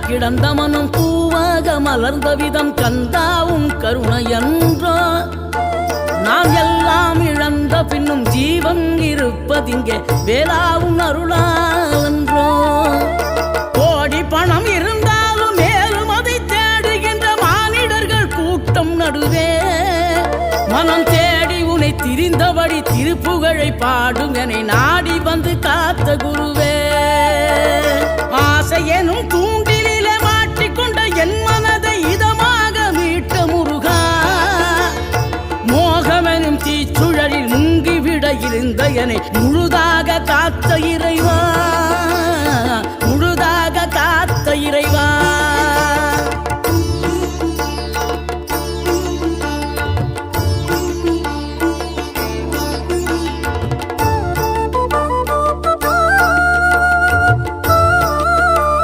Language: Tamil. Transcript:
கிடந்த மனம் பூவாக மலர்ந்த விதம் கந்தாவும் கருணையன்றோ நாம் எல்லாம் இழந்த பின்னும் ஜீவன் இருப்பதிங்கே வேளாவும் அருளான்றோ கோடி பணம் இருந்தாலும் மேலும் அதை தேடுகின்ற மானிடர்கள் கூட்டம் நடுவே மனம் தேடி உனை திரிந்தபடி திருப்புகழை பாடும் என நாடி வந்து காத்த குருவே ஆசை எனும் தூண்டிலே மாட்டிக்கொண்ட என் மனதை இதமாக மீட்ட முருகா மோகமெனும் தீச்சுழலில் முங்கிவிட இருந்த என்னை முழு